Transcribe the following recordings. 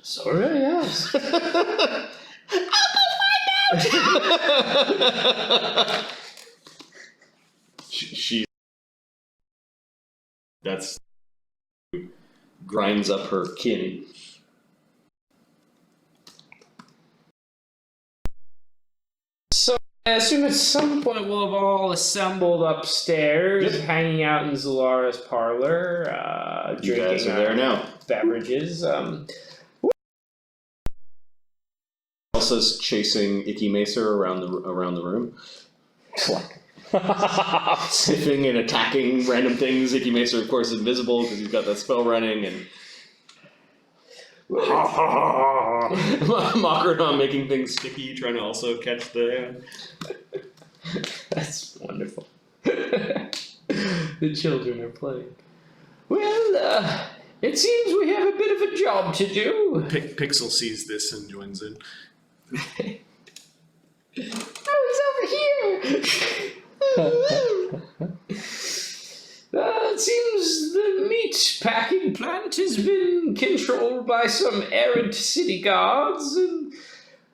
Sorry, yes. She that's grinds up her kin. So I assume at some point we'll have all assembled upstairs, hanging out in Zalara's parlor, You drinking guys are there now. beverages. Also chasing Ichymacer around the room. Sniffing and attacking random things. Ichymacer, of course, invisible because he's got that spell running, and Macrodon making things sticky, trying to also catch the. That's wonderful. The children are playing. Well, it seems we have a bit of a job to do. Pixel sees this and joins in. Oh, he's over here! It seems the meat packing plant has been controlled by some errant city guards, and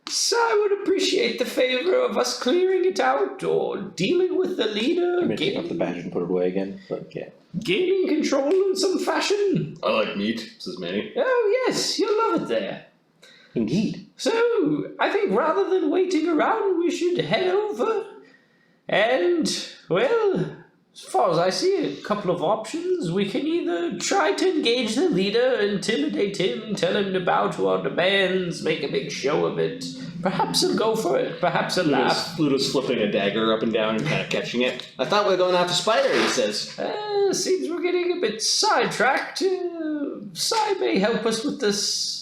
so I would appreciate the favor of us clearing it out or dealing with the leader. I'm going to take off the badge and put it away again, but yeah. Gaining control in some fashion. I like meat, says Manny. Oh, yes, you'll love it there. Indeed. So, I think rather than waiting around, we should head over. And, well, as far as I see, a couple of options. We can either try to engage the leader, intimidate him, tell him to bow to our demands, make a big show of it. Perhaps he'll go for it, perhaps he'll laugh. Luudo's flipping a dagger up and down and kind of catching it. I thought we were going after Spyder, he says. Seems we're getting a bit sidetracked. Sai may help us with this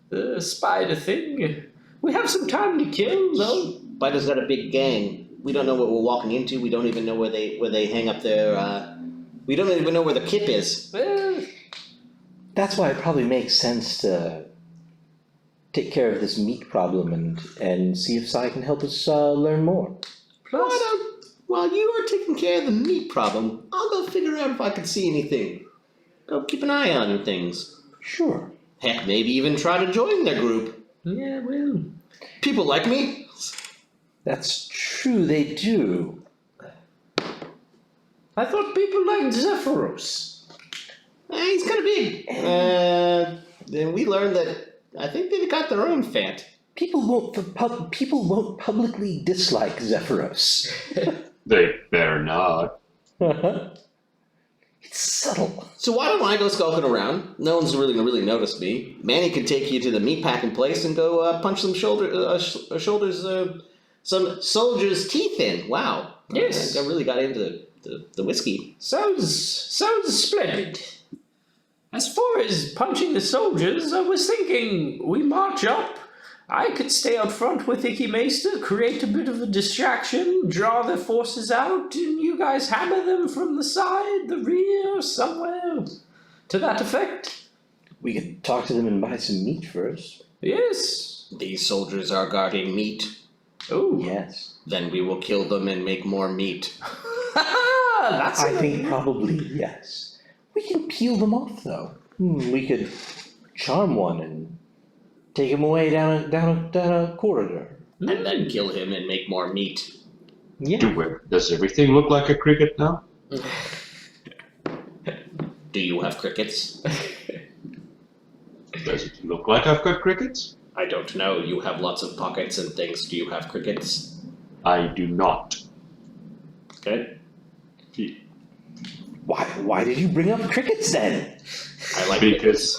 the Spyder thing. We have some time to kill, though. Spyder's got a big gang. We don't know what we're walking into. We don't even know where they hang up their. We don't even know where the kip is. Well, That's why it probably makes sense to take care of this meat problem and see if Sai can help us learn more. plus, While you are taking care of the meat problem, I'll go figure out if I can see anything. Go keep an eye on things. Sure. Heck, maybe even try to join their group. yeah, well, People like me. That's true, they do. I thought people liked Zephyros. He's kind of big. Then we learned that I think they've got their own fat. People won't publicly dislike Zephyros. They better not. It's subtle. So why don't I go skulking around? No one's really gonna notice me. Manny could take you to the meatpacking place and go punch some shoulders, some soldiers' teeth in. Wow. Yes. I really got into the whiskey. Sounds splendid. As far as punching the soldiers, I was thinking we march up. I could stay out front with Ichymacer, create a bit of a distraction, draw their forces out, and you guys hammer them from the side, the rear, somewhere. To that effect. We could talk to them and buy some meat first. Yes. These soldiers are guarding meat. Oh. Yes. Then we will kill them and make more meat. That's I think probably yes. We can peel them off, though. We could charm one and take him away down a corridor. And then kill him and make more meat. Yeah. Does everything look like a cricket now? Do you have crickets? Does it look like I've got crickets? I don't know. You have lots of pockets and things. Do you have crickets? I do not. Okay. Why did you bring up crickets then? I like Because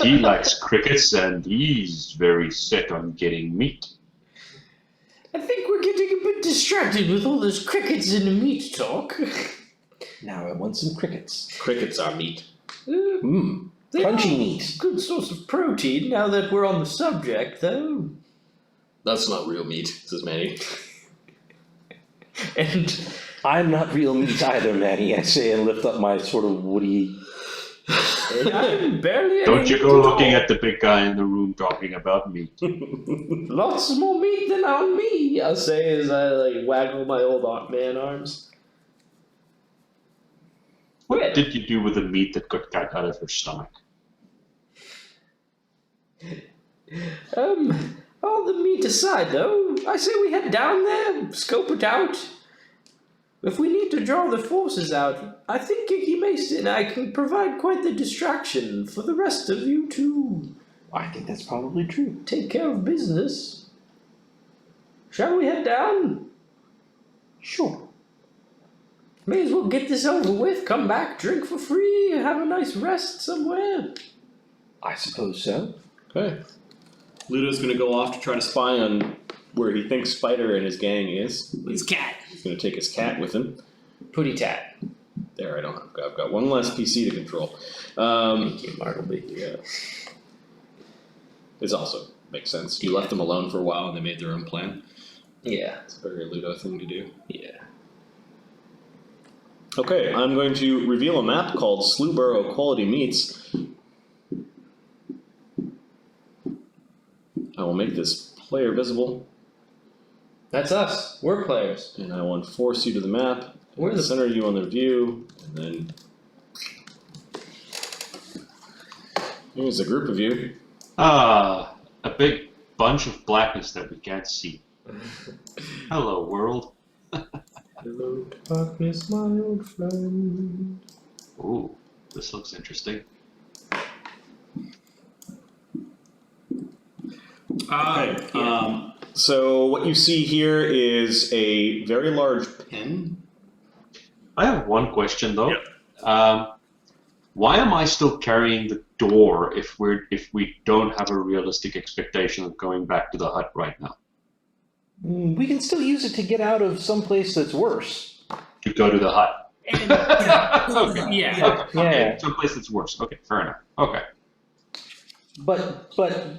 he likes crickets and he's very set on getting meat. I think we're getting a bit distracted with all those crickets and the meat talk. Now I want some crickets. Crickets are meat. Mmm. They Crunchy are meat. a good source of protein now that we're on the subject, though. That's not real meat, says Manny. And I'm not real meat either, Manny, I say and lift up my sort of woody... I'm barely Don't you anything go at all. looking at the big guy in the room talking about meat. Lots more meat than on me, I say as I waggle my old man arms. What did you do with the meat that got cut out of her stomach? All the meat aside, though, I say we head down there, scope it out. If we need to draw the forces out, I think Ichymacer and I can provide quite the distraction for the rest of you to I think that's probably true. take care of business. Shall we head down? Sure. May as well get this over with, come back, drink for free, have a nice rest somewhere. I suppose so. Okay. Luudo's gonna go off to try to spy on where he thinks Spyder and his gang is. His cat. He's gonna take his cat with him. Pooty tat. There, I've got one less PC to control. Thank you, Bartleby. Yeah. This also makes sense. You left them alone for a while and they made their own plan. Yeah. It's a very Luudo thing to do. Yeah. Okay, I'm going to reveal a map called Sloughborough Quality Meats. I will make this player visible, That's us. We're players. and I will enforce you to the map. We're the- Center you on their view, and then here's a group of you. A big bunch of blackness that we can't see. Hello, world. Hello, darkness, my old friend. Ooh, this looks interesting. Okay. So what you see here is a very large pen. I have one question though. Why am I still carrying the door if we don't have a realistic expectation of going back to the hut right now? We can still use it to get out of some place that's worse. To go to the hut. Okay. Yeah. Okay. Someplace that's worse. Okay, fair enough. Okay. But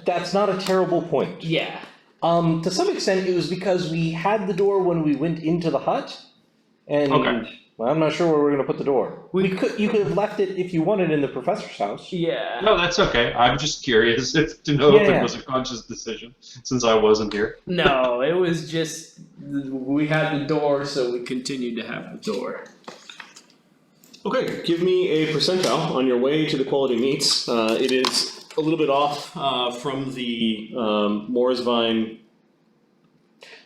that's not a terrible point. Yeah. To some extent, it was because we had the door when we went into the hut, and well, I'm not sure where we're going to put the door. You could have left it if you wanted in the professor's house. Yeah. No, that's okay. I'm just curious to know if it was a conscious decision since I wasn't here. No, it was just we had the door, so we continued to have the door. Okay, give me a percentile on your way to the quality meats. It is a little bit off from the Moorsvine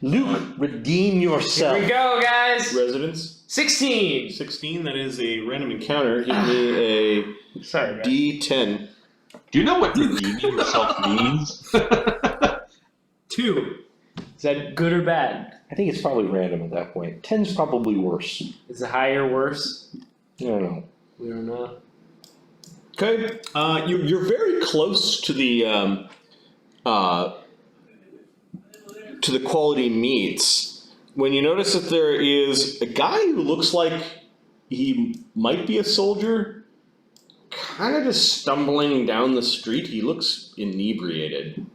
Luke, redeem yourself. Here we go, guys. residence. 16. 16, that is a random encounter. Give me a Sorry, guys. D10. Do you know what redeeming yourself means? 2. Is that good or bad? I think it's probably random at that point. 10's probably worse. Is it higher or worse? I don't know. We don't know. Okay, you're very close to the quality meats when you notice that there is a guy who looks like he might be a soldier, kind of just stumbling down the street. He looks inebriated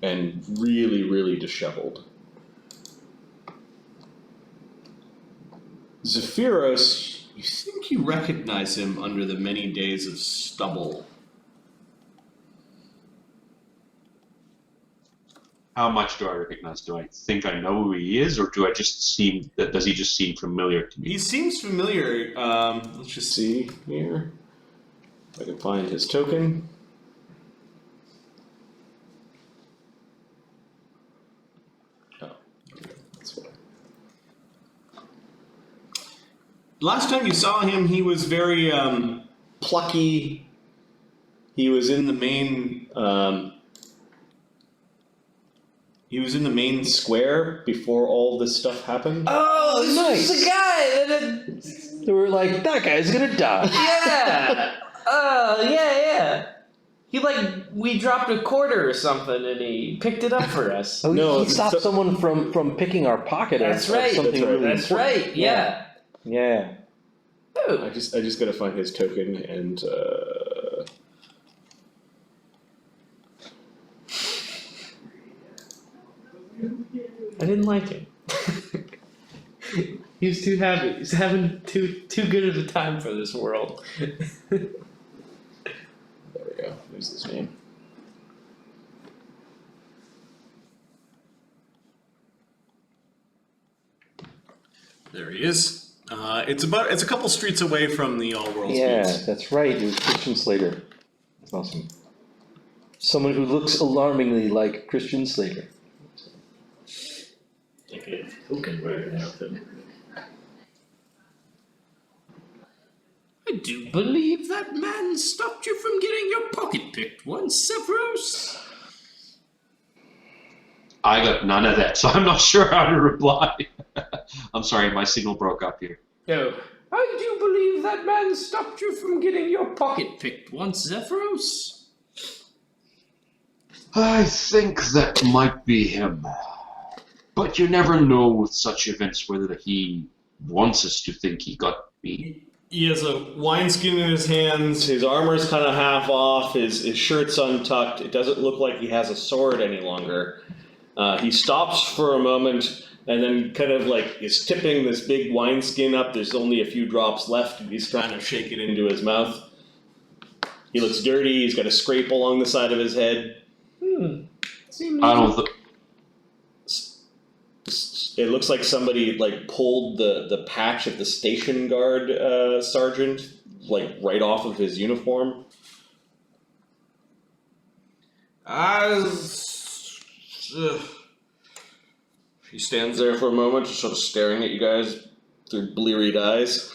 and really, really disheveled. Zephyros, you think you recognize him under the many days of stubble. How much do I recognize? Do I think I know who he is, or does he just seem familiar to me? He seems familiar. Let's just see here. If I can find his token. Oh, that's why. Last time you saw him, he was very plucky. He was in the main. He was in the main square before all this stuff happened. Oh, nice. this is the guy that. They were like, that guy's gonna die. Yeah. Yeah. He we dropped a quarter or something, and he picked it up for us. Oh, No, he stopped someone from picking our pocket. That's of right. Something really That's important. right. Yeah. Yeah. I just gotta find his token and. I didn't like him. He was too happy. He's having too good of a time for this world. There we go. There's his name. There he is. It's a couple streets away from the All Worlds Yeah, Meats. that's right. It was Christian Slater. That's awesome. Someone who looks alarmingly like Christian Slater. Okay, who can wear an outfit? I do believe that man stopped you from getting your pocket picked once, Sephiroth. I got none of that, so I'm not sure how to reply. I'm sorry, my signal broke up here. No, I do believe that man stopped you from getting your pocket picked once, Sephiroth. I think that might be him. But you never know with such events whether he wants us to think he got me. He has a wineskin in his hands, his armor's kind of half off, his shirt's untucked, it doesn't look like he has a sword any longer. He stops for a moment, and then kind of like is tipping this big wineskin up, there's only a few drops left, and he's trying to shake it into his mouth. He looks dirty, he's got a scrape along the side of his head. I don't think... It looks like somebody like pulled the patch of the station guard sergeant like right off of his uniform. He stands there for a moment, just sort of staring at you guys through bleary eyes.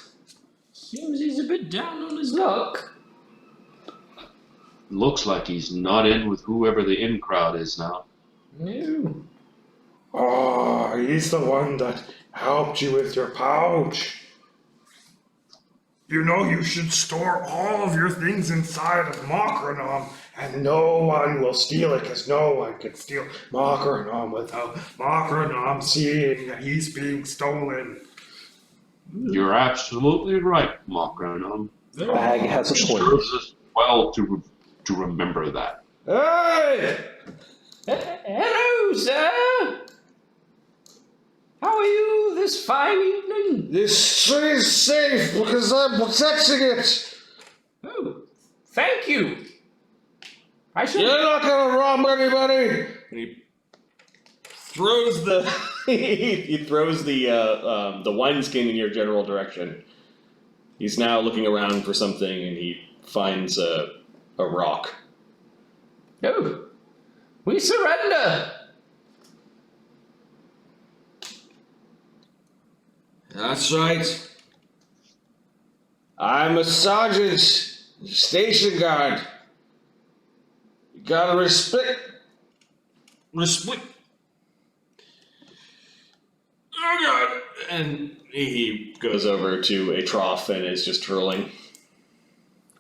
Seems he's a bit down on his luck. Looks like he's not in with whoever the in crowd is now. No. Oh, he's the one that helped you with your pouch. You know you should store all of your things inside of Macronom, and no one will steal it, because no one can steal Macronom without Macronom seeing that he's being stolen. You're absolutely right, Macronom. Bag has a point. Serves us well to remember that. Hey! Hello, sir. How are you this fine evening? This city's safe because I'm protecting it. Oh, thank you. I should. You're not gonna rob anybody! And he throws the he throws the wineskin in your general direction. He's now looking around for something, and he finds a rock. No, we surrender. That's right. I'm a sergeant, station guard. You gotta respect. Oh God! And he goes over to a trough and is just hurling.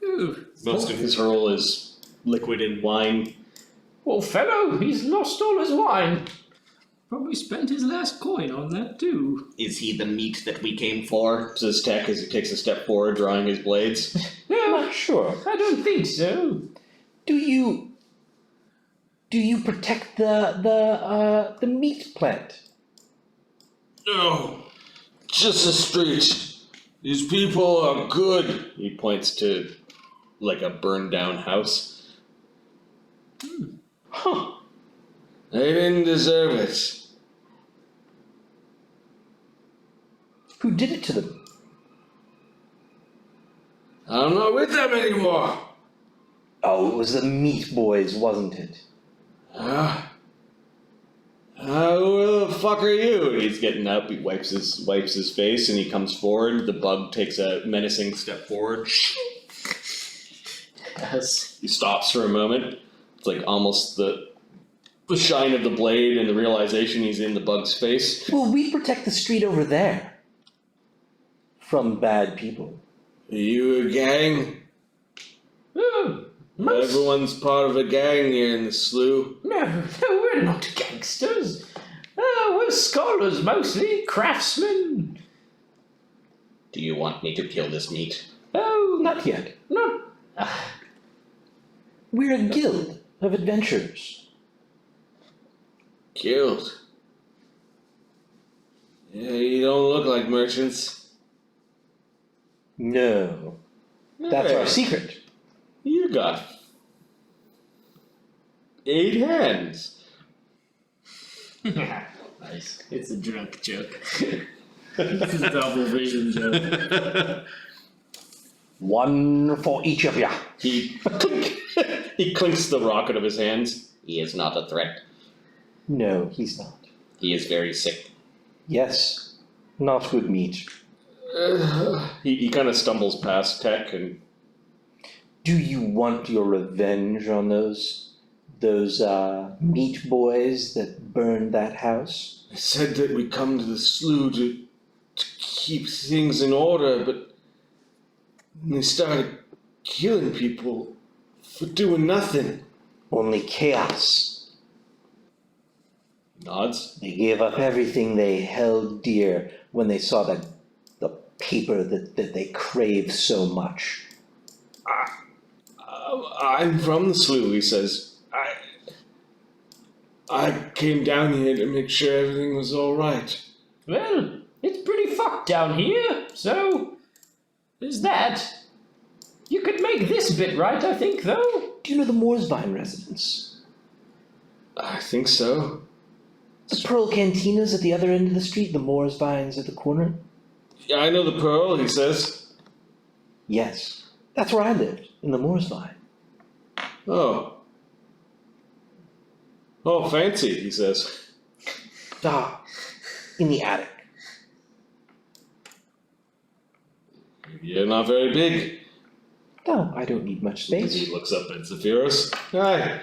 Ooh. Most of his hurl is liquid and wine. Well, fellow, he's lost all his wine. Probably spent his last coin on that, too. Is he the meat that we came for? Says Tech as he takes a step forward, drawing his blades. No, Not sure. I don't think so. Do you protect the meat plant? No, just the street. These people are good. He points to, like, a burned down house. Huh. They didn't deserve it. Who did it to them? I'm not with them anymore. Oh, it was the meat boys, wasn't it? Who the fuck are you? He's getting up, he wipes his face, and he comes forward. The bug takes a menacing step forward. He stops for a moment. It's like almost the shine of the blade and the realization he's in the bug's face. Well, we protect the street over there from bad people. Are you a gang? Oh, Everyone's part of a gang here in the slough. No, we're not gangsters. We're scholars mostly, craftsmen. Do you want me to kill this meat? Oh, Not yet. not. We're a guild of adventurers. Killed. Yeah, you don't look like merchants. No. That's our secret. You got 8 hands. Nice. It's a drunk joke. It's a double vision joke. One for each of you. He he clinks the rock out of his hands. He is not a threat. No, he's not. He is very sick. Yes, not good meat. He kind of stumbles past Tech and Do you want your revenge on those meat boys that burned that house? I said that we come to the slough to keep things in order, but they started killing people for doing nothing. Only chaos. Nods. They gave up everything they held dear when they saw the paper that they craved so much. I'm from the slough, he says. I came down here to make sure everything was all right. Well, it's pretty fucked down here, so there's that. You could make this bit right, I think, though. Do you know the Moorsvine residence? I think so. The Pearl Cantina's at the other end of the street, the Moorsvines at the corner? Yeah, I know the Pearl, he says. Yes, that's where I lived, in the Moorsvine. Oh. Oh, fancy, he says. Ah, in the attic. You're not very big. No, I don't need much space. He looks up at Zephyrus. Hi.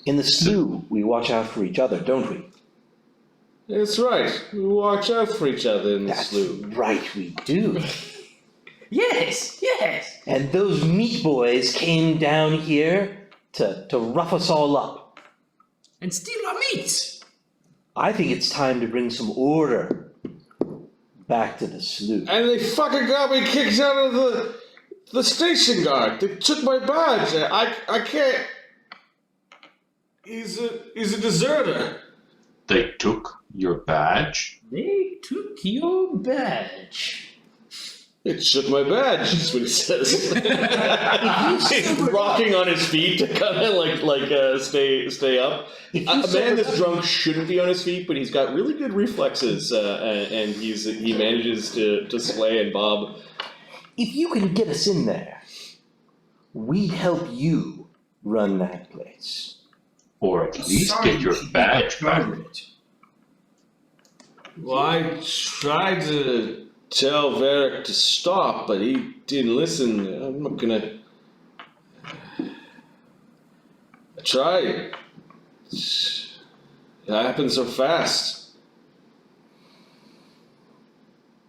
In the slough, we watch out for each other, don't we? That's right. We watch out for each other in the That's slough. right, we do. Yes, yes. And those meat boys came down here to rough us all up. And steal our meats. I think it's time to bring some order back to the slough. And they fucking got me kicked out of the station guard. They took my badge. I can't. He's a deserter. They took your badge? They took your badge. It shook my badge, is what he says. He's rocking on his feet to kind of stay up. A man that's drunk shouldn't be on his feet, but he's got really good reflexes, and he manages to sway and bob. If you can get us in there, we'd help you run that place. Or at least get your badge back. Well, I tried to tell Varric to stop, but he didn't listen. I'm not gonna. I tried. It happened so fast.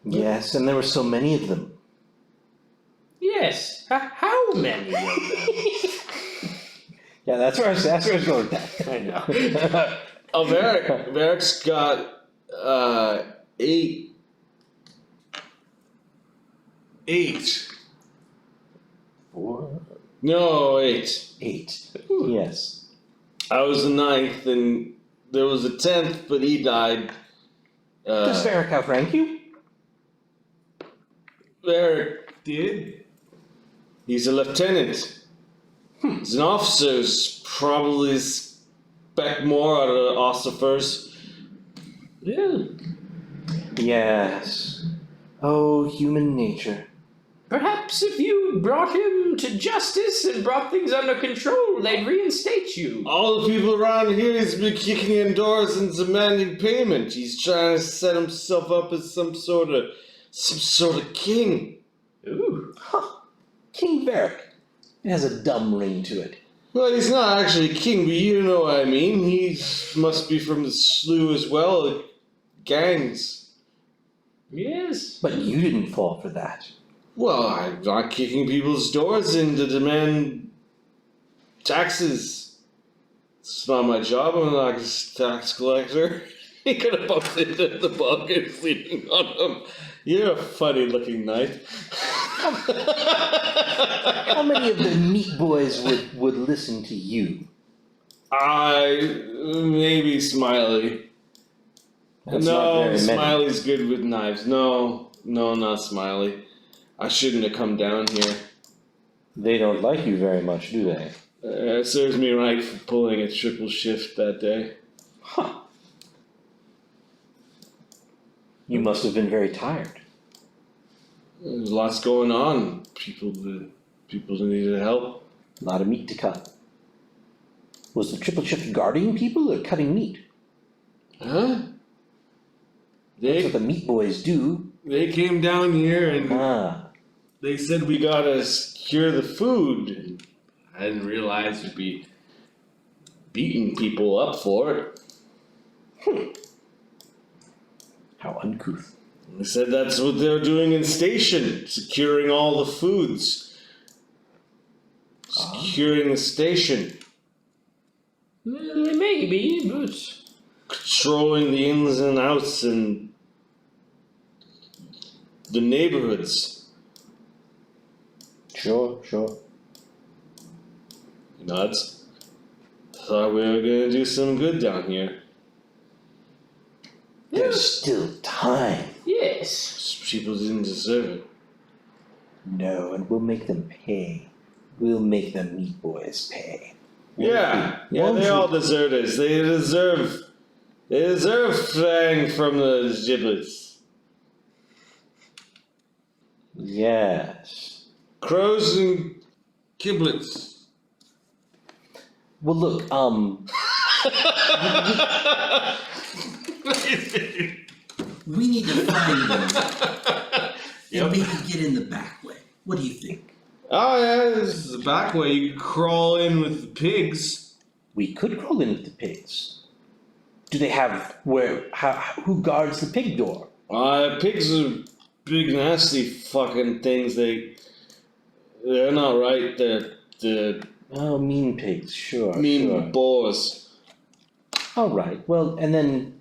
Yes, and there were so many of them. Yes. How many of them? Yeah, that's where I was going with that. I know. Oh, Varric's got 8. 8. 4, No, 8. 8. Yes. I was the 9th, and there was a 10th, but he died. Does Varric outrank you? Varric did. He's a lieutenant. He's an officer. Probably expect more out of officers. Yeah. Yes. Oh, human nature. Perhaps if you brought him to justice and brought things under control, they'd reinstate you. All the people around here, he's been kicking in doors and demanding payment. He's trying to set himself up as some sort of king. Ooh. Huh. King Varric. It has a dumb ring to it. Well, he's not actually a king, but you know what I mean. He must be from the slough as well. Gangs. Yes. But you didn't fall for that. Well, I'm not kicking people's doors in to demand taxes. It's not my job. I'm not a tax collector. He could have bumped into the bug and sleeping on him. You're a funny-looking knight. How many of the meat boys would listen to you? Maybe Smiley. That's not No, very many. Smiley's good with knives. No, not Smiley. I shouldn't have come down here. They don't like you very much, do they? It serves me right for pulling a triple shift that day. Huh. You must have been very tired. There's lots going on. People needed help. A lot of meat to cut. Was the triple chef guarding people or cutting meat? Huh? That's what the meat boys do. They came down here and Ah, they said we gotta secure the food. I didn't realize we'd be beating people up for it. how uncouth. They said that's what they're doing in station, securing all the foods. Securing the station. Maybe, but Controlling the ins and outs and the neighborhoods. Sure. Nuts. Thought we were gonna do some good down here. There's still time. yes. People didn't deserve it. No, and we'll make them pay. We'll make the meat boys pay. Yeah, Won't they you? all deserve this. They deserve fang from the giblets. Yes. Crows and giblets. Well, look, We need to find them and maybe get in the back way. What do you think? Oh yeah, this is the back way. You can crawl in with the pigs. we could crawl in with the pigs. Do they have who guards the pig door? Pigs are big nasty fucking things. They're not right. They're Oh, mean pigs, sure. mean sure. boars. All right. Well, and then,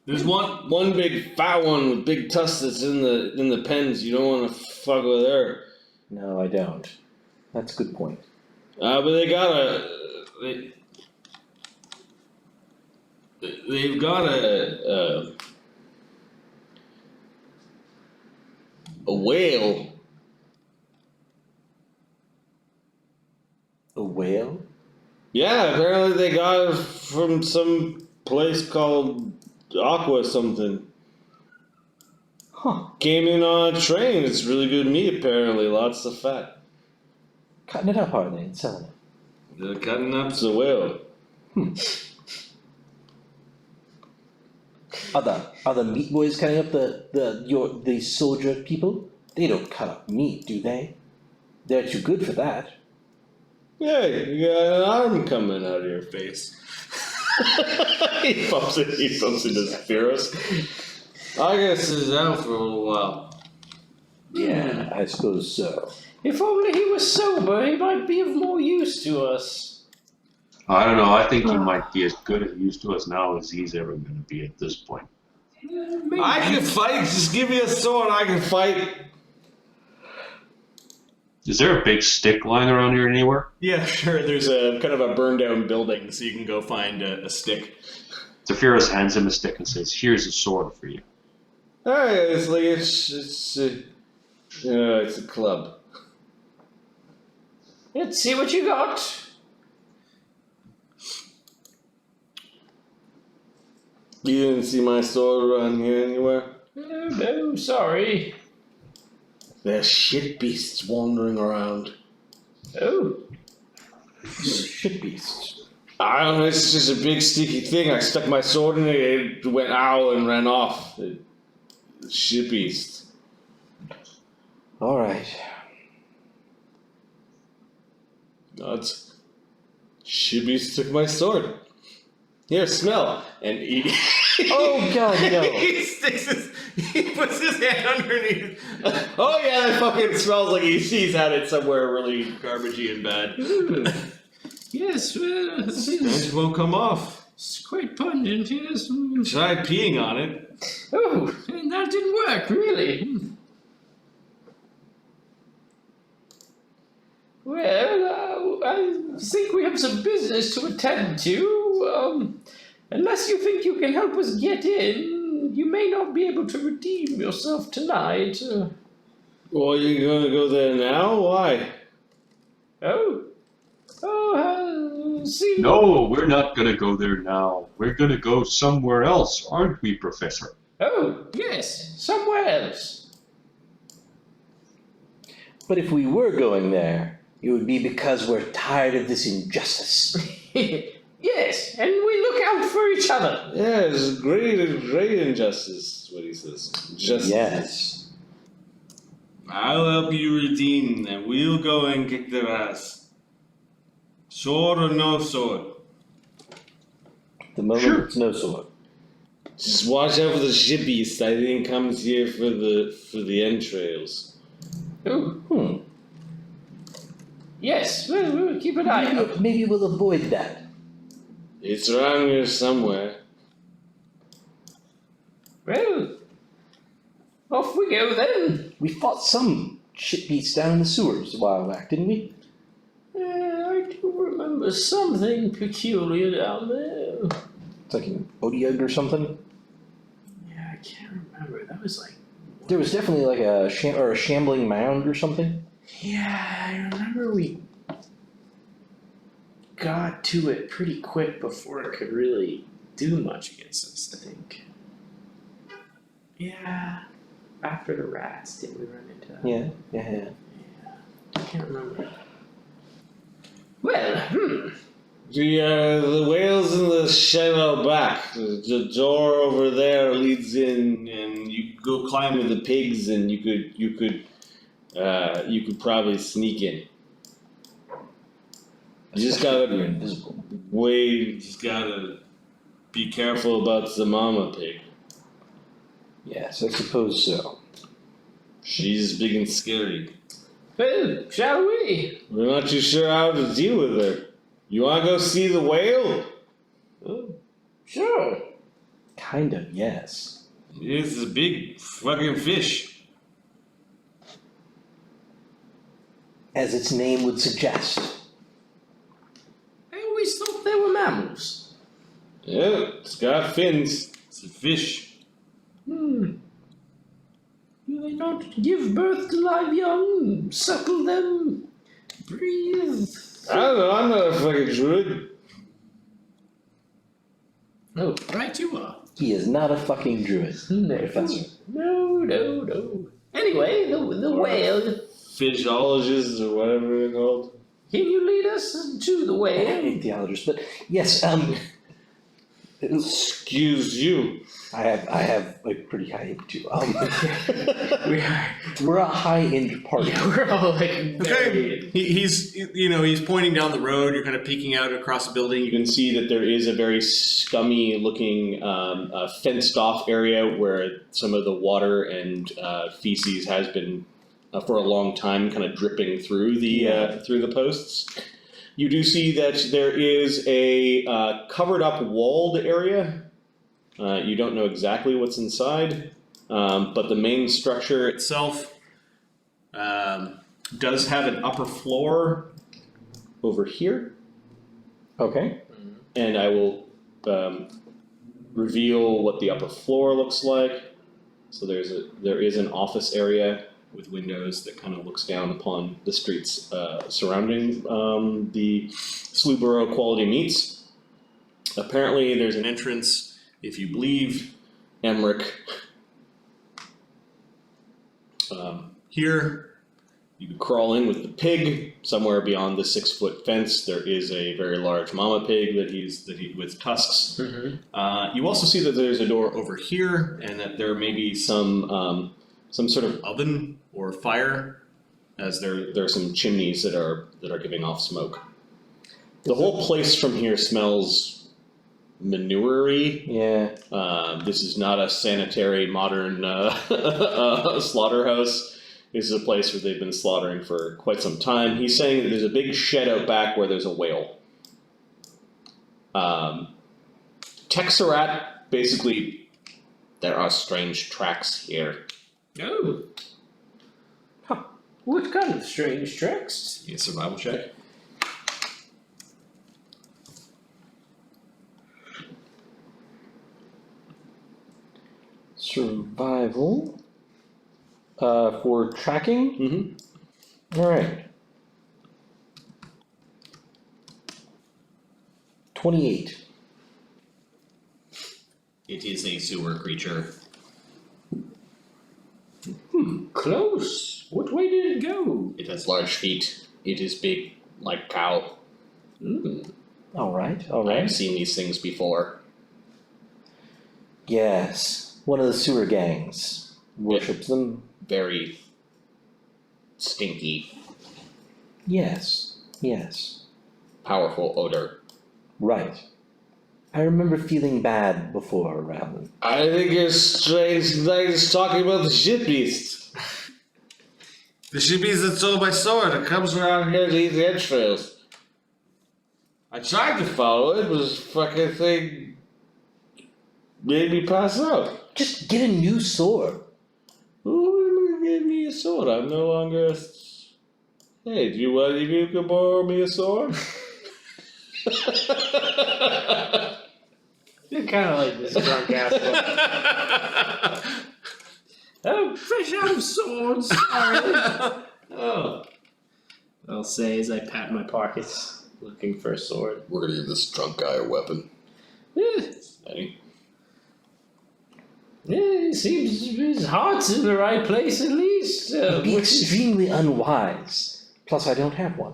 There's one big fat one with big tusks that's in the pens. You don't want to fuck with her. No, I don't. That's a good point. But they've got a whale. A whale? Yeah, apparently they got it from some place called Aqua something. Huh. Came in on a train. It's really good meat, apparently. Lots of fat. Cutting it up, are they, and selling it? They're cutting up the whale. Are the meat boys cutting up the soldier people? They don't cut up meat, do they? They're too good for that. Yeah, you got an arm coming out of your face. he bumps into Spiros. I guess he's out for a little while. Yeah, I suppose so. If only he was sober, he might be of more use to us. I don't know. I think he might be as good a use to us now as he's ever going to be at this point. Maybe. I can fight. Just give me a sword. I can fight. Is there a big stick lying around here anywhere? Yeah, sure. There's a kind of a burned down building, so you can go find a stick. Zephyrus hands him a stick and says, "Here's a sword for you." Alright, it's like it's a club. Let's see what you got. You didn't see my sword around here anywhere? No, sorry. There's shit beasts wandering around. Oh, Shit beasts. I don't know, it's just a big sticky thing. I stuck my sword in it, it went ow and ran off. Shit beast. All right. Nuts. Shit beast took my sword. Here, smell. And eat. Oh God, no! He puts his hand underneath. Oh yeah, that fucking smells like he's had it somewhere really garbagey and bad. yes, well, Stench won't come off. it's quite pungent, yes. Try peeing on it. Oh, and that didn't work, really. Well, I think we have some business to attend to. Unless you think you can help us get in, you may not be able to redeem yourself tonight. Well, you gonna go there now? Why? See. No, we're not going to go there now. We're going to go somewhere else, aren't we, Professor? Oh, yes, somewhere else. But if we were going there, it would be because we're tired of this injustice. Yes, and we look out for each other. Yeah, it's great injustice, what he says. Justice. Yes. I'll help you redeem them. We'll go and kick their ass. Sword or no sword? The moment it's no sword. Just watch out for the shippies. I think comes here for the entrails. Oh. Yes, we'll keep an eye out. Maybe we'll avoid that. It's around here somewhere. Well, off we go then. We fought some shit beasts down in the sewers a while back, didn't we? I do remember something peculiar down there. It's like an Odiug or something. Yeah, I can't remember. That was like... There was definitely like a shambling mound or something. Yeah, I remember we got to it pretty quick before it could really do much against us, I think. Yeah, after the rats, didn't we run into that? Yeah. I can't remember. Well, The whale's in the shed out back. The door over there leads in, and you go climb with the pigs, and you could probably sneak in. You just gotta You're invisible. wait. Just gotta be careful about the mama pig. Yes, I suppose so. She's big and scary. well, shall we? We're not too sure how to deal with her. You wanna go see the whale? Oh, sure. Kind of, yes. It's a big fucking fish. As its name would suggest. I always thought they were mammals. Yeah, it's got fins. It's a fish. Do they not give birth to live young, suckle them, breathe? I don't know, I'm not a fucking druid. Oh, right you are. He is not a fucking druid, Professor. No. Anyway, the whale. Physiologists or whatever they're called. Can you lead us to the whale? Ichthyologist, but yes, Excuse you. I have a pretty high IQ. We We're a high-end party. Yeah, we're all like Okay. very... He's pointing down the road. You're kind of peeking out across the building. You can see that there is a very scummy looking fenced off area where some of the water and feces has been for a long time kind of dripping through the posts. You do see that there is a covered up walled area. You don't know exactly what's inside, but the main structure Itself does have an upper floor. over here, Okay. and I will reveal what the upper floor looks like. So there is an office area with windows that kind of looks down upon the streets surrounding the Sloughborough Quality Meats. Apparently, there's an entrance. If you believe Emmerich, here you could crawl in with the pig. Somewhere beyond the 6-foot fence, there is a very large mama pig that he with tusks. You also see that there's a door over here, and that there may be some sort of oven or fire, as there are some chimneys that are giving off smoke. The whole place from here smells manure-y. Yeah. This is not a sanitary modern slaughterhouse. This is a place where they've been slaughtering for quite some time. He's saying that there's a big shed out back where there's a whale. Texerat, basically, there are strange tracks here. Oh. Huh. What kind of strange tracks? Give me a survival check. Survival. For tracking? Mm-hmm. Alright. 28. It is a sewer creature. close. What way did it go? It has large feet. It is big, like cow. Alright, I alright. have seen these things before. Yes, one of the sewer gangs worships them. Very stinky, Yes, yes. powerful odor. Right. I remember feeling bad before around them. I think you're strange nice talking about the shipbeast. The shipbeast that stole my sword. It comes around here to eat the entrails. I tried to follow it, but this fucking thing made me pass out. Just get a new sword. Who gave me a sword? I'm no longer. Hey, do you want you to borrow me a sword? You're kind of like this drunk ass. Oh, fresh out of swords. Sorry. Oh. I'll say as I pat my pockets, looking for a sword. We're gonna give this drunk guy a weapon. Yeah, it seems his heart's in the right place at least. It'd be extremely unwise. Plus, I don't have one.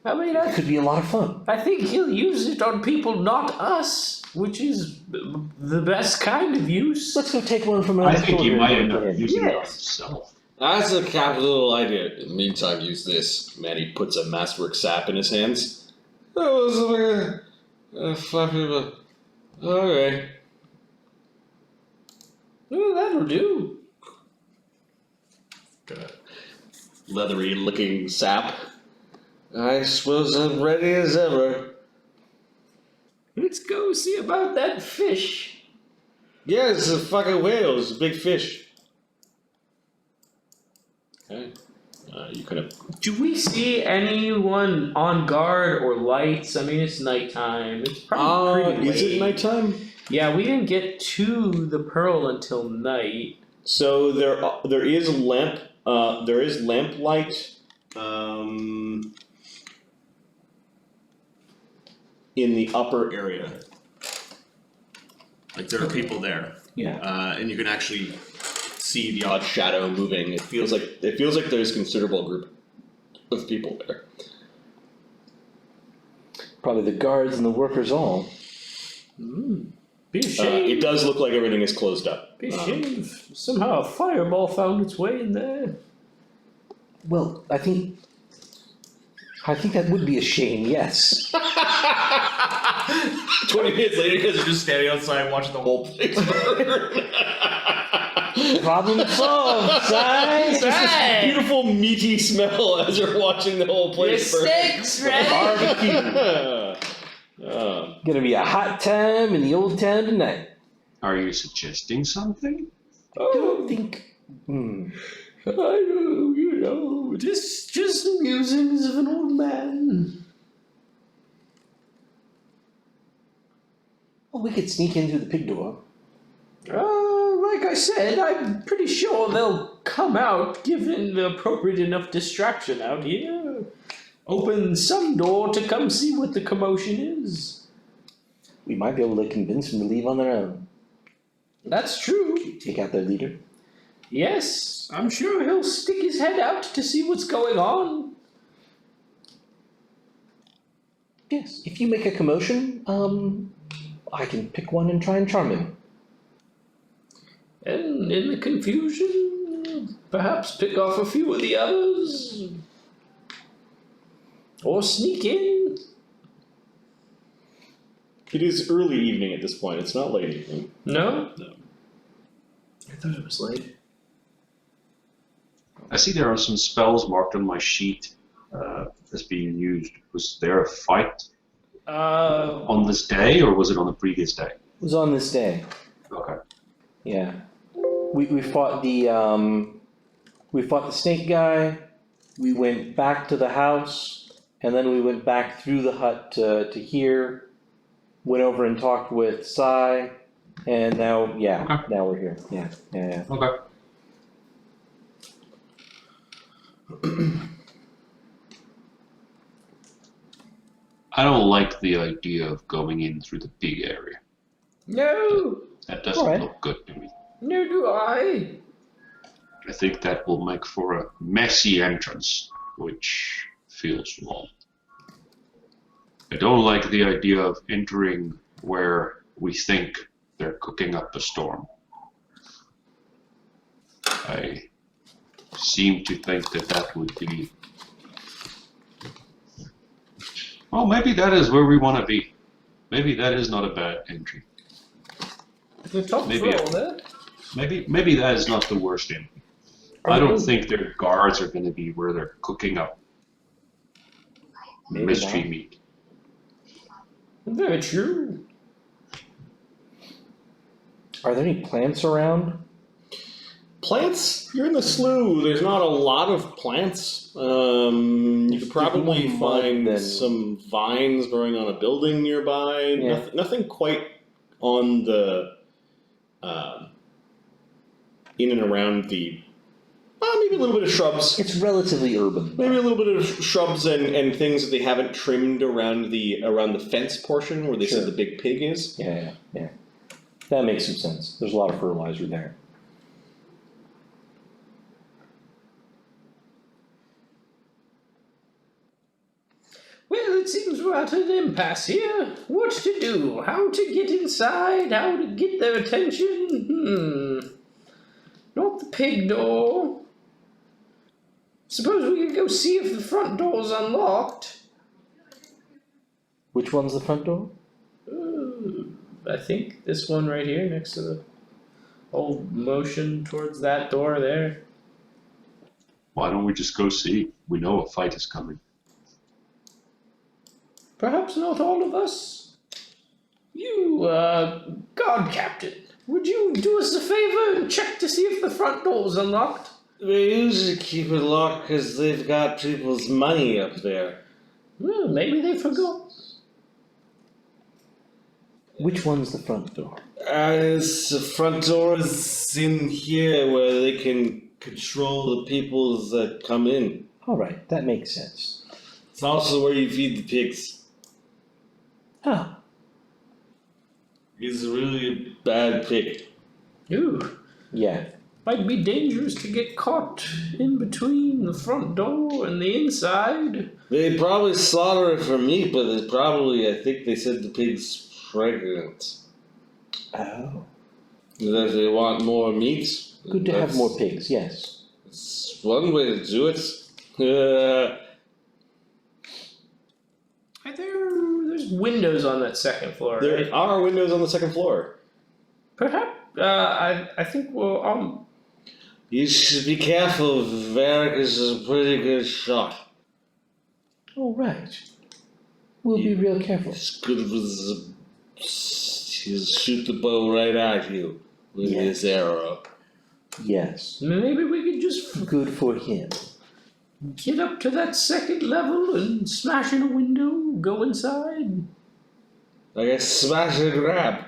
I mean, It could be a lot of fun. I think he'll use it on people, not us, which is the best kind of use. Let's go take one from I another think he soldier might and end put it up in. using it on Yes. himself. That's a capital idea. In the meantime, use this. Manny puts a masterwork sap in his hands. That was like a fluffy, but okay. Oh, that'll do. Leathery looking sap. I suppose I'm ready as ever. Let's go see about that fish. Yeah, it's a fucking whale. It's a big fish. Okay. You could have. Do we see anyone on guard or lights? I mean, it's nighttime. It's probably pretty Is it late. nighttime? Yeah, we didn't get to the Pearl until night. So there is lamplight in the upper area. Like there are people there. Yeah. And you can actually see the odd shadow moving. It feels like there's a considerable group of people there. Probably the guards and the workers all. Be a shame. It does look like everything is closed up. Be a shame if somehow a fireball found its way in there. Well, I think that would be a shame, yes. 20 minutes later, you guys are just standing outside watching the whole place burn. Problem solved, Si. Hey! Beautiful meaty smell as you're watching the whole Your place burn. steak's ready. Gonna be a hot time in the old town tonight. Are you suggesting something? I don't think. I know, just the musings of an old man. Well, we could sneak in through the pig door. Like I said, I'm pretty sure they'll come out given the appropriate enough distraction out here. Open some door to come see what the commotion is. We might be able to convince them to leave on their own. That's true. Take out their leader. Yes, I'm sure he'll stick his head out to see what's going on. Yes, if you make a commotion, I can pick one and try and charm him. And in the confusion, perhaps pick off a few of the others. Or sneak in. It is early evening at this point. It's not late evening. No? No. I thought it was late. I see there are some spells marked on my sheet as being used. Was there a fight on this day, or was it on the previous day? It was on this day. Okay. Yeah. We fought the snake guy. We went back to the house, and then we went back through the hut to here. Went over and talked with Si, and now now we're here. Yeah. Okay. I don't like the idea of going in through the big area. No! That doesn't Alright. look good to me. No do I. I think that will make for a messy entrance, which feels wrong. I don't like the idea of entering where we think they're cooking up a storm. I seem to think that would be... Well, maybe that is where we want to be. Maybe that is not a bad entry. The top Maybe floor there. Maybe that is not the worst entry. I don't think their guards are going to be where they're cooking up Maybe mystery not. meat. Very true. Are there any plants around? Plants? You're in the slough. There's not a lot of plants. You could probably more mud find than- some vines growing on a building nearby. Yeah. Nothing quite on the in and around the. Maybe a little bit of shrubs. It's relatively urban. Maybe a little bit of shrubs and things that they haven't trimmed around the fence portion where they Sure. said the big pig is. Yeah. That makes some sense. There's a lot of fertilizer there. Well, it seems we're at an impasse here. What to do? How to get inside? How to get their attention? Not the pig door. Suppose we could go see if the front door's unlocked. Which one's the front door? I think this one right here next to the old motion towards that door there. Why don't we just go see? We know a fight is coming. Perhaps not all of us. You, guard captain, would you do us a favor and check to see if the front door's unlocked? They usually keep it locked because they've got people's money up there. Well, maybe they forgot. Which one's the front door? It's the front door is in here where they can control the people that come in. Alright, that makes sense. It's also where you feed the pigs. Ah, He's really a bad pig. Ooh, yeah. might be dangerous to get caught in between the front door and the inside. They probably slaughter it for meat, but they probably, I think they said the pig's pregnant. Oh. That they want more meat. Good to have That's- more pigs, yes. It's one way to do it. There's windows on that second floor, There right? are windows on the second floor. Perhaps, I think we'll, You should be careful. Varric is a pretty good shot. Alright. We'll be real careful. He's good with he'll shoot the bow right at you with Yeah. his arrow. Yes. maybe we could just Good for him. get up to that second level and smash in a window, go inside. Like a smash and grab.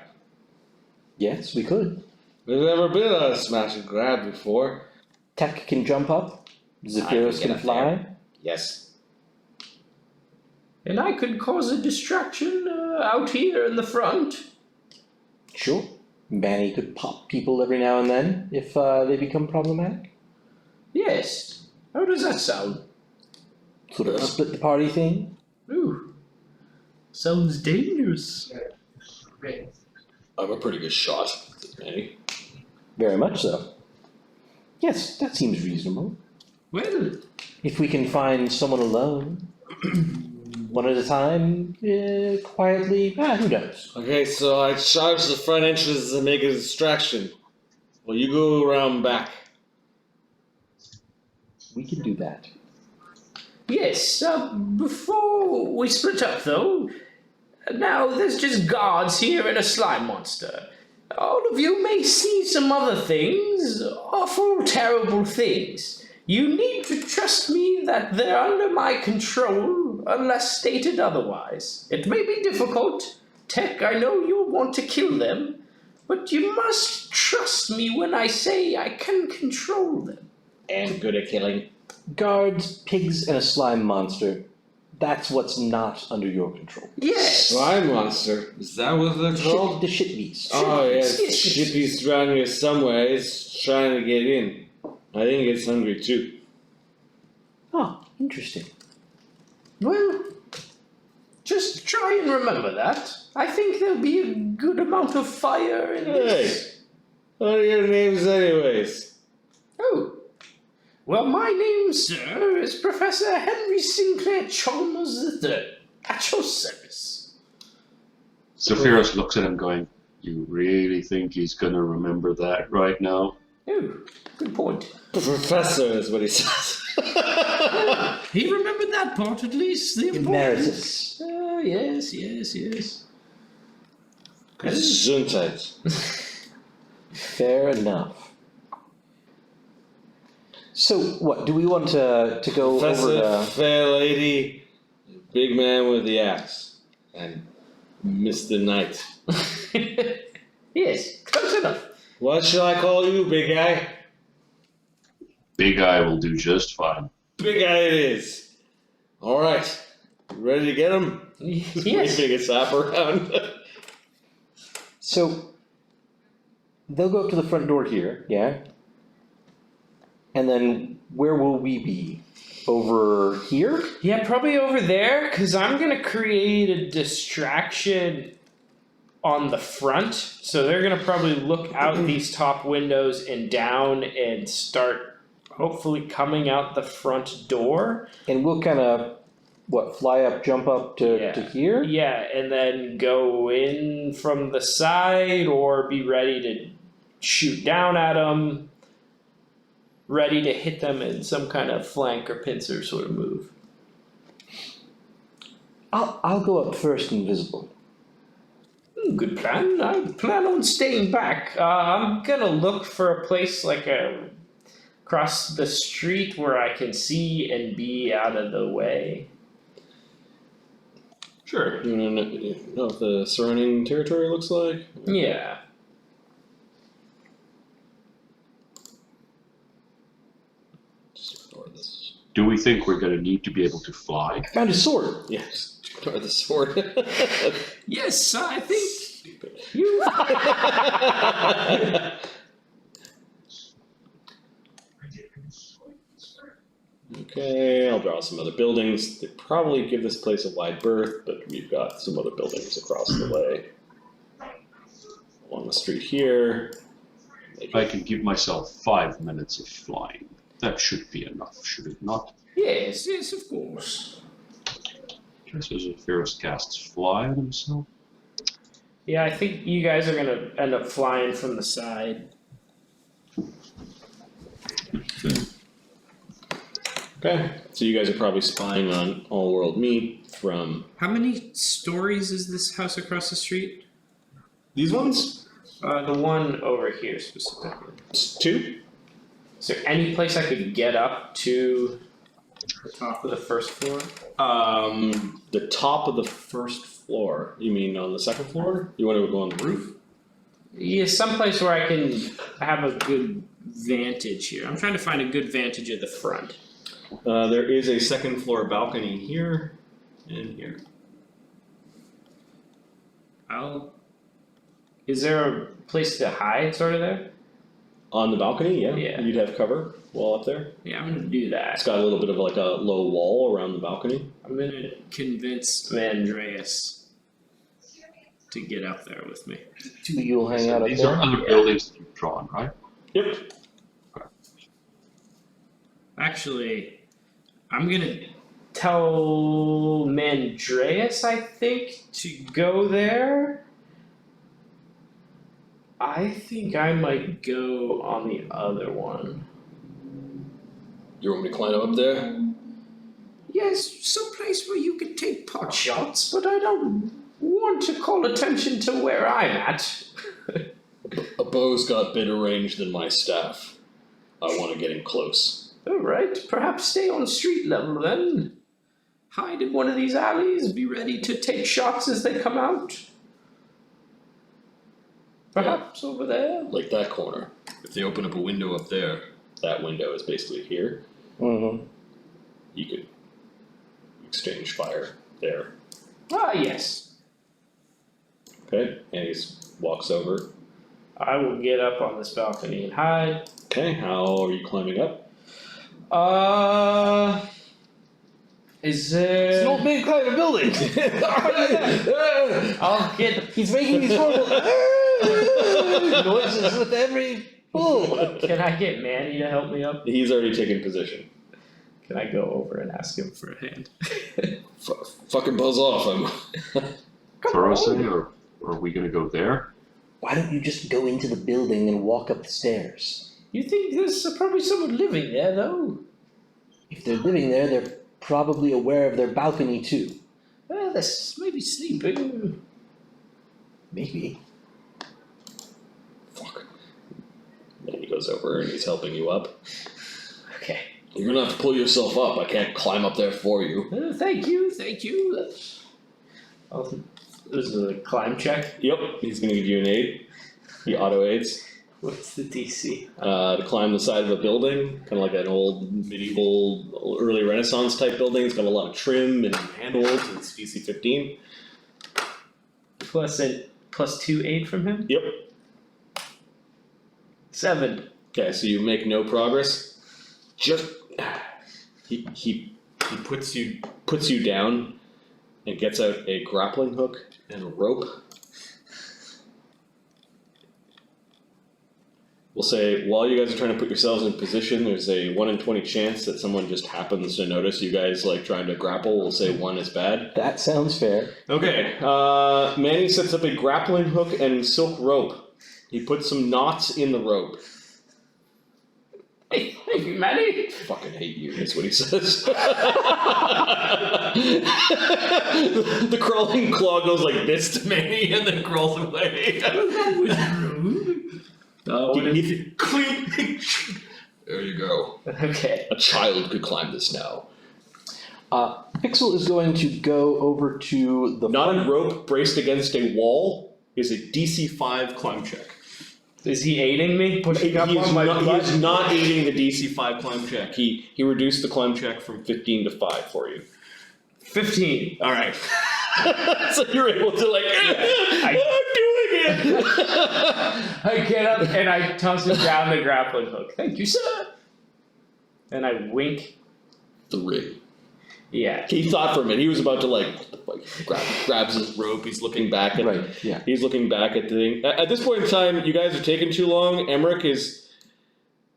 Yes, we could. There's never been a smash and grab before. Tech can jump up. Zephyros get can up fly. Yes. And I could cause a distraction out here in the front. Sure. Manny could pop people every now and then if they become problematic. Yes. How does that sound? Sort of a split the party thing. Ooh. Sounds dangerous. I'm a pretty good shot, Manny. Very much so. Yes, that seems reasonable. Well, If we can find someone alone, one at a time, quietly, who knows? Okay, so I charge the front entrance to make a distraction. Well, you go around back. We can do that. yes, before we split up though, now there's just guards here and a slime monster. All of you may see some other things, awful, terrible things. You need to trust me that they're under my control, unless stated otherwise. It may be difficult. Tech, I know you'll want to kill them, but you must trust me when I say I can control them. And good at killing. Guards, pigs, and a slime monster. That's what's not under your control. Yes. Slime monster. Is that what they're called? The shit beast. Oh, yes. Yes. Shippy's around here somewhere. It's trying to get in. I think it's hungry too. Oh, interesting. Well, just try and remember that. I think there'll be a good amount of fire in this. What are your names anyways? Oh. Well, my name, sir, is Professor Henry Sinclair Chalmers III. At your service. Zephyrus looks at him going, you really think he's gonna remember that right now? Oh, good point. Professor is what he says. He remembered that part at least. The important. Emeritus. Yes. Gesundheit. Fair enough. So, what, do we want to go Professor, over to... fair lady, big man with the axe, and Mr. Knight. Yes, close enough. What shall I call you, big guy? Big Eye will do just fine. Big guy it is. All right, ready to get him? Yes. Waving a sap around. So, they'll go up to the front door here, yeah? And then, where will we be? Over here? Yeah, probably over there, because I'm going to create a distraction on the front. So they're going to probably look out these top windows and down and start hopefully coming out the front door. And we'll kind of, fly up, jump up to here? Yeah, and then go in from the side or be ready to shoot down at them. Ready to hit them in some kind of flank or pincer sort of move. I'll go up first, invisible. Good plan. I plan on staying back. I'm gonna look for a place like across the street where I can see and be out of the way. Sure. You know what the surrounding territory looks like? Yeah. Just ignore this. Do we think we're gonna need to be able to fly? I found a sword. Yes. Ignore the sword. Yes, I think Stupid. you. Okay, I'll draw some other buildings. They probably give this place a wide berth, but we've got some other buildings across the way. Along the street here. I can give myself 5 minutes of flying. That should be enough, should it not? Yes, of course. So Zephyrus casts fly on himself. Yeah, I think you guys are gonna end up flying from the side. Okay, so you guys are probably spying on All World Meat from How many stories is this house across the street? these ones? The one over here specifically. It's 2. Is there any place I could get up to the top of the first floor? The top of the first floor. You mean on the second floor? You want to go on the roof? Yeah, someplace where I can have a good vantage here. I'm trying to find a good vantage at the front. There is a second floor balcony here and here. Is there a place to hide sort of there? On the balcony, yeah. Yeah. You'd have cover while up there. Yeah, I'm gonna do that. It's got a little bit of like a low wall around the balcony. I'm gonna convince Andreas to get up there with me. So you'll hang out up These there? are other buildings that you've drawn, right? Yep. Actually, I'm gonna tell Mandreas, I think, to go there. I think I might go on the other one. You want me to climb up there? Yes, someplace where you could take pot shots, but I don't want to call attention to where I'm at. A bow's got better range than my staff. I want to get him close. Alright, perhaps stay on street level then. Hide in one of these alleys, be ready to take shots as they come out. Perhaps over there. Like that corner. If they open up a window up there, that window is basically here. Mm-hmm. You could exchange fire there. Ah, yes. Okay, and he walks over I will get up on this balcony and hide. Okay, how are you climbing up? Is It's an old there? man climbing a building. I'll get. He's making these horrible noises with every pull. Can I get Manny to help me up? He's already taken position. Can I go over and ask him for a hand? Fucking buzz off him. Throw us in, or are we gonna go there? Why don't you just go into the building and walk up the stairs? You think there's probably someone living there, though? If they're living there, they're probably aware of their balcony too. Well, they're maybe sleeping. Maybe. Fuck. Then he goes over and he's helping you up. Okay. You're gonna have to pull yourself up. I can't climb up there for you. Thank you. This is a climb check. Yep, he's gonna give you an aid. He auto aids. What's the DC? To climb the side of a building, kind of like an old medieval, early Renaissance type building. It's got a lot of trim and handholds. It's DC 15. Plus 2 aid from him? Yep. 7. Okay, so you make no progress. Just he puts you down and gets out a grappling hook and a rope. We'll say while you guys are trying to put yourselves in position, there's a 1 in 20 chance that someone just happens to notice you guys like trying to grapple. We'll say 1 is bad. That sounds fair. Okay, Manny sets up a grappling hook and silk rope. He puts some knots in the rope. Hey, thank you, Manny. Fucking hate you, is what he says. The crawling claw goes like this to Manny and then crawls away. There you go. Okay. A child could climb this now. Pixel is going to go over to the Not front. a rope braced against a wall is a DC 5 climb check. Is he aiding me? He Pushing up is on my not, he butt? is not aiding the DC 5 climb check. He reduced the climb check from 15 to 5 for you. 15. Alright. So you're able to like, I'm doing it! I get up and I toss him down the grappling hook. Thank you, sir. And I wink. 3. Yeah. He thought for a minute. He was about to grabs his rope. He's looking back at Right, yeah. He's looking back at the thing. At this point in time, you guys are taking too long. Emmerich is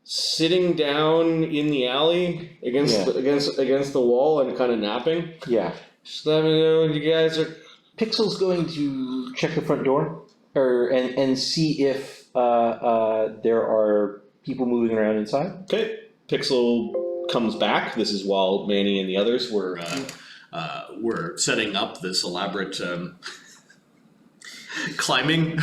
sitting down in the alley against the wall and kind of napping. Yeah. Just let me know when you guys are. Pixel's going to check the front door and see if there are people moving around inside. Okay. Pixel comes back. This is while Manny and the others were setting up this elaborate climbing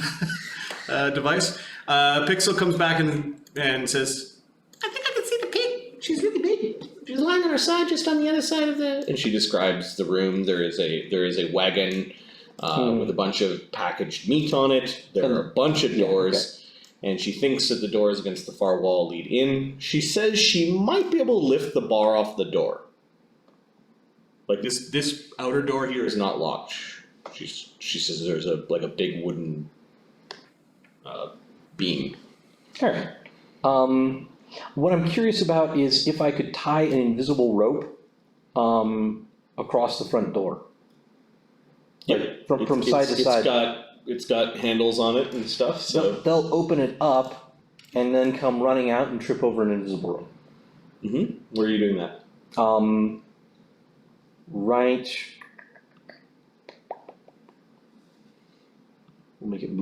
device. Pixel comes back and says, "I think I can see the pig. She's really big. She's lying on her side, just on the other side of the." And she describes the room. There is a wagon with a bunch of packaged meat on it. There are a bunch of doors. And she thinks that the doors against the far wall lead in. She says she might be able to lift the bar off the door. Like this outer door here is not locked. She says there's a big wooden beam. Alright. What I'm curious about is if I could tie an invisible rope across the front door. Like, from side to side. It's got handles on it and stuff, so They'll open it up and then come running out and trip over an invisible rope. Where are you doing that? Right. We'll make it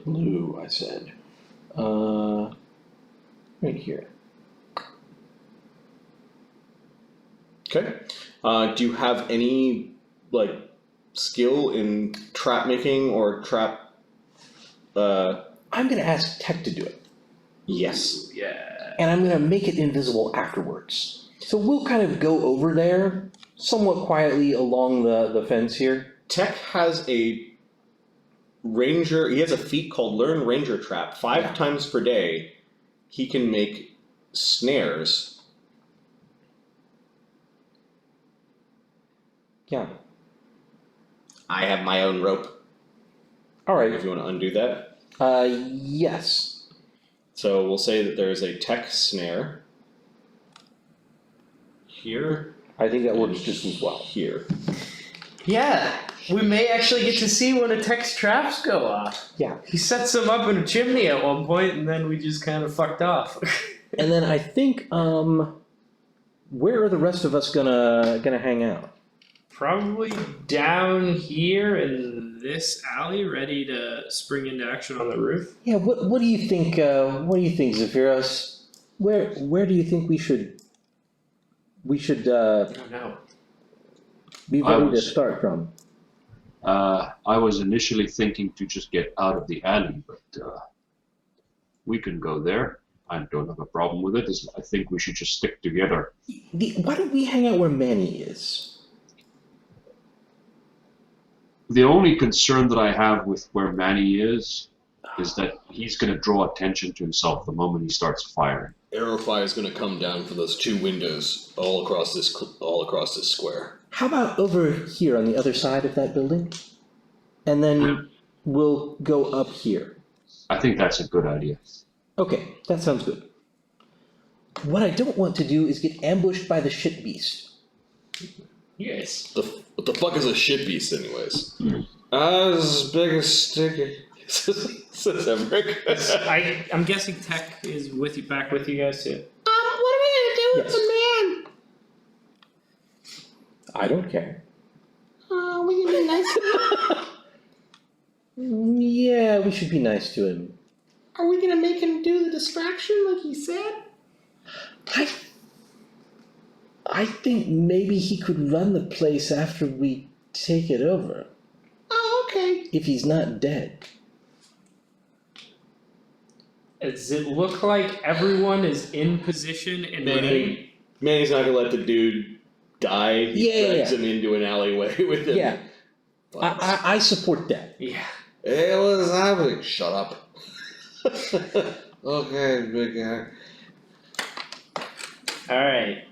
blue. I said. Right here. Okay. Do you have any skill in trap making or trap? I'm gonna ask Tech to do it. Yes. Yeah. And I'm gonna make it invisible afterwards. So we'll kind of go over there somewhat quietly along the fence here. Tech has a ranger. He has a feat called Learn Ranger Trap. 5 times per day, he can make snares. Yeah. I have my own rope. Alright, If you want to undo that. yes. So we'll say that there's a tech snare here. I think that and works just as well. Here. Yeah, we may actually get to see when a tech's traps go off. Yeah. He sets them up in a chimney at one point, and then we just kind of fucked off. And then I think, where are the rest of us gonna hang out? Probably down here in this alley, ready to spring into action on the roof. Yeah, what do you think, Zephyros? Where do you think we should, I don't know. be ready to start from? I was initially thinking to just get out of the alley, but we can go there. I don't have a problem with it. I think we should just stick together. Why don't we hang out where Manny is? The only concern that I have with where Manny is that he's going to draw attention to himself the moment he starts firing. Arrow fire is going to come down from those 2 windows all across this square. How about over here on the other side of that building? And then we'll go up here. I think that's a good idea. Okay, that sounds good. What I don't want to do is get ambushed by the shit beast. Yes. What the fuck is a shit beast, anyways? As big as sticky. Says Emmerich. I'm guessing Tech is back with you guys too. What are we gonna do with the man? I don't care. Oh, we can be nice to him. Yeah, we should be nice to him. Are we gonna make him do the distraction like he said? I think maybe he could run the place after we take it over. Oh, okay. If he's not dead. Does it look like everyone is in position and ready? Manny's not going to let the dude die. He drags him into an alleyway with him. Yeah. I support that. Yeah. Hey, what is happening? Shut up. Okay, big guy. Alright.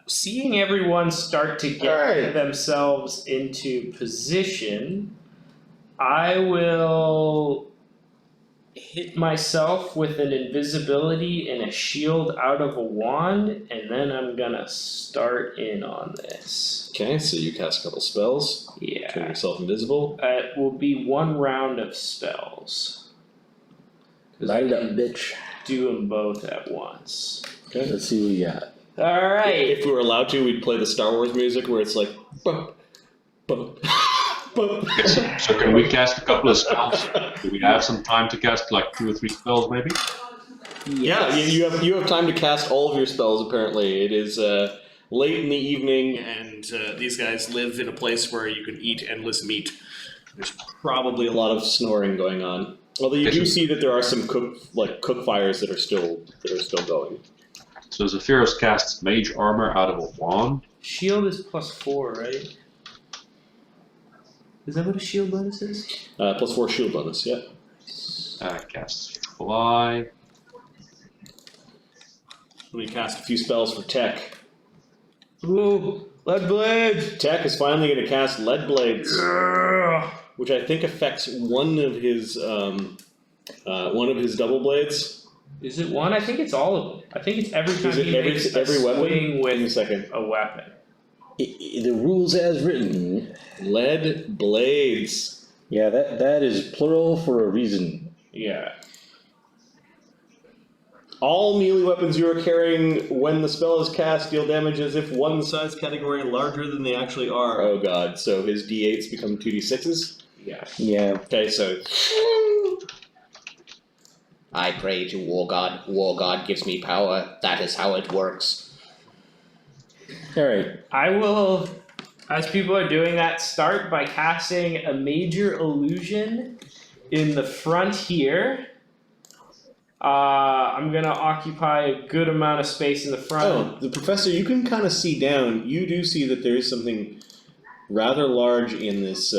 Seeing everyone start to get themselves into position, I will hit myself with an invisibility and a shield out of a wand, and then I'm gonna start in on this. Okay, so you cast a couple spells. Turn Yeah. yourself invisible. It will be 1 round of spells. Light up, bitch. Do them both at once. Okay. Let's see what we got. Alright. If we were allowed to, we'd play the Star Wars music where it's like, bump, bump, bump. So can we cast a couple of spells? Do we have some time to cast like 2 or 3 spells maybe? Yeah, you have time to cast all of your spells. Apparently, it is late in the evening, and these guys live in a place where you can eat endless meat. There's probably a lot of snoring going on. Although you do see that there are some cook fires that are still going. So Zephyros casts mage armor out of a wand. Shield is +4, right? Is that what a shield bonus is? +4 shield bonus. Yeah. Casts fly. Let me cast a few spells for Tech. Ooh, lead blades! Tech is finally going to cast Lead Blades, which I think affects one of his double blades. Is it one? I think it's all of them. I think it's every time he makes every a weapon? swing Give me a with second. a weapon. The rules as written. Lead Blades. Yeah, that is plural for a reason. Yeah. All melee weapons you are carrying when the spell is cast deal damage as if one size category larger than they actually are. Oh god, so his d8s become 2d6s? Yeah. Yeah. Okay, so... I pray to War God. War God gives me power. That is how it works. Alright. I will, as people are doing that, start by casting a major illusion in the front here. I'm gonna occupy a good amount of space in the front. Oh, the professor, you can kind of see down. You do see that there is something rather large in this...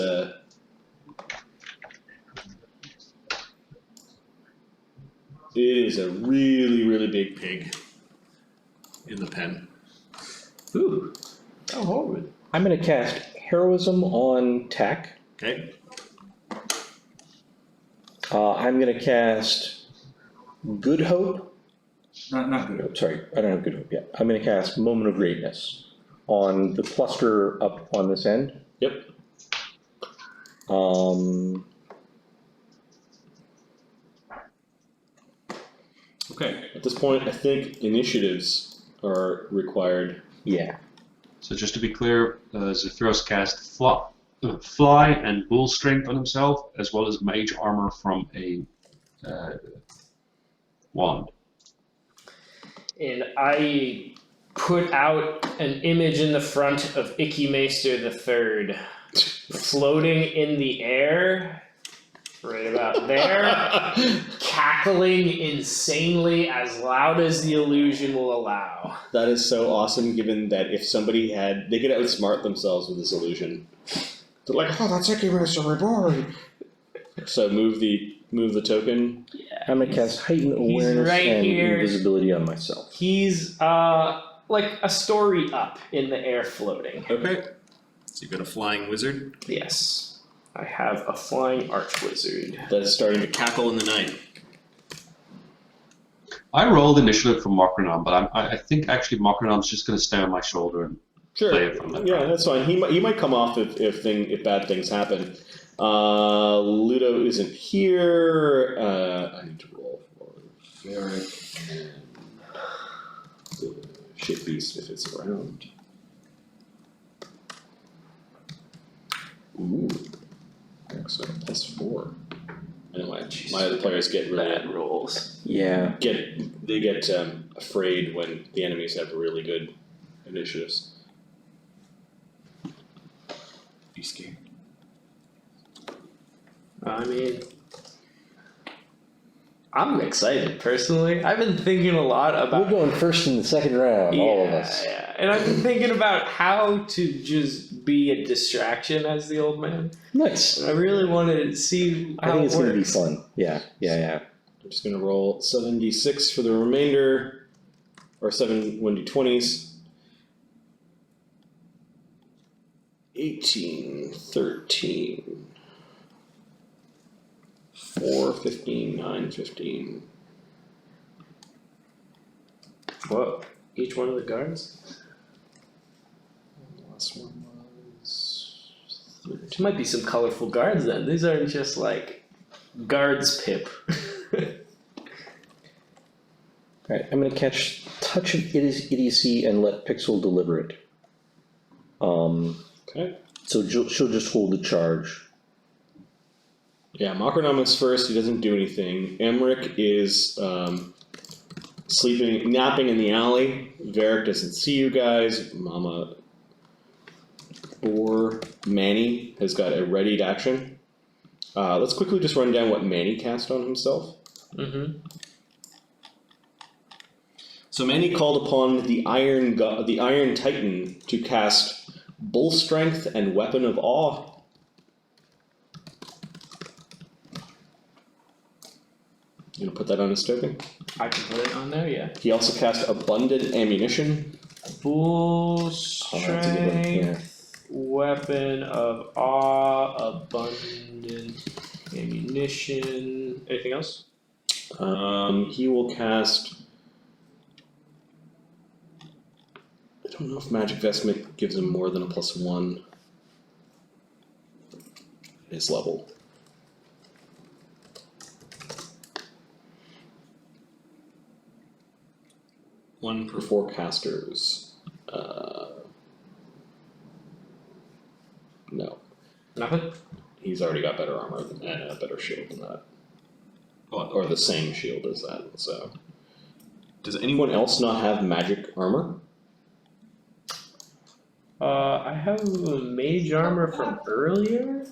It is a really, really big pig in the pen. Ooh. Oh, horrid. I'm gonna cast Heroism on Tech. Okay. I'm gonna cast Good Hope. Not good. Oh, sorry, I don't have Good Hope yet. I'm gonna cast Moment of Greatness on the cluster up on this end. Yep. Okay, at this point, I think initiatives are required. Yeah. So just to be clear, Zephyros cast fly and bull strength on himself, as well as mage armor from a wand. And I put out an image in the front of Ichymacer III, floating in the air, right about there, cackling insanely as loud as the illusion will allow. That is so awesome, given that if somebody had, they could outsmart themselves with this illusion. They're like, oh, that's Ichymacer reborn. So move the token. I'm gonna cast Heightened Awareness right and here. Invisibility on myself. He's like a story up in the air floating. Okay. So you've got a flying wizard. Yes. I have a flying archwizard. That is starting to cackle in the night. I rolled initiative for Mokronom, but I think actually Mokronom's just going to stay on my shoulder and play it from the Yeah, that's fine. He might come off if bad things happen. Luudo isn't here. I need to roll for Varric and the shit beast if it's around. Ooh, excellent. +4. I know my other players get really Bad rolls. Yeah. they get afraid when the enemies have really good initiatives. Be scared. I mean, I'm excited personally. I've been thinking a lot about. We're going first in the second round, all of us. Yeah, and I've been thinking about how to just be a distraction as the old man. Nice. And I really wanted to see I how think it it's gonna be works. fun. Yeah. I'm just gonna roll 7d6 for the remainder, or 7 1d20s. 18, 13, 4, 15, 9, 15. Whoa! Each one of the guards. The last one was 13. There might be some colorful guards then. These aren't just like guards pip. Alright, I'm gonna catch Touch of Idiocy and let Pixel deliver it. Okay. So she'll just hold the charge. Yeah, Mokronom is first, he doesn't do anything. Emmerich is napping in the alley. Varric doesn't see you guys. Mama or Manny has got a readied action. Let's quickly just run down what Manny cast on himself. Mm-hmm. So Manny called upon the Iron Titan to cast Bull Strength and Weapon of Awe. You gonna put that on his token? I can put it on there, yeah. He also cast Abundant Ammunition. Bull Oh, that's a good one. Yeah. strength, weapon of awe, abundant ammunition. Anything else? He will cast. I don't know if Magic Vestment gives him more than a +1 at his level. One per 4 casters. No, Nothing? he's already got better armor and a better shield than that. Or the same shield as that, so. Does anyone else not have magic armor? I have a mage armor from earlier.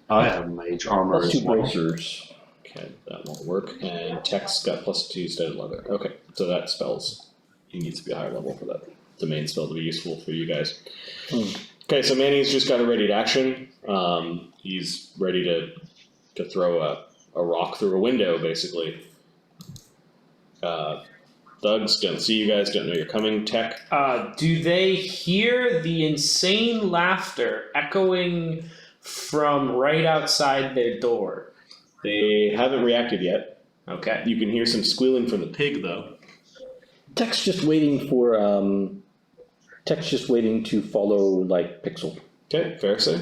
I have mage armor Plus as 2 well. bracers. Okay, that won't work. And Tech's got +2 studded leather. Okay, so that spells. He needs to be a higher level for that. The main spell to be useful for you guys. Okay, so Manny's just got a readied action. He's ready to throw a rock through a window, basically. Thugs don't see you guys, don't know you're coming. Tech. Do they hear the insane laughter echoing from right outside their door? They haven't reacted yet. Okay. You can hear some squealing from the pig, though. Tech's just waiting for, Tech's just waiting to follow, like, Pixel. Okay, fair say.